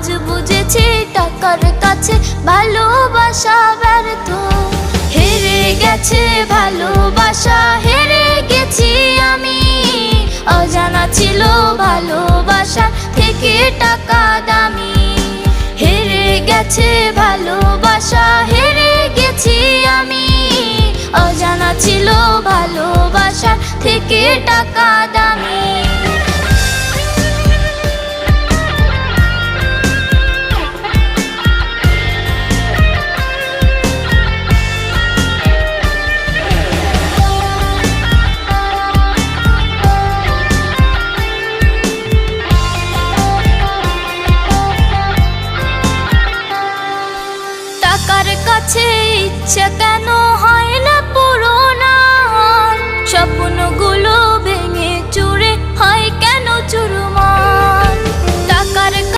আজ বুঝেছি টাকার কাছে ভালোবাসা ব্যর্থ। হেরে গেছে ভালোবাসা, হেরে গেছি আমি। অজানা ছিল ভালোবাসা থেকে টাকা দামি। হেরে গেছে ভালোবাসা, হেরে গেছি আমি। অজানা ছিল ভালোবাসা থেকে টাকা দামি।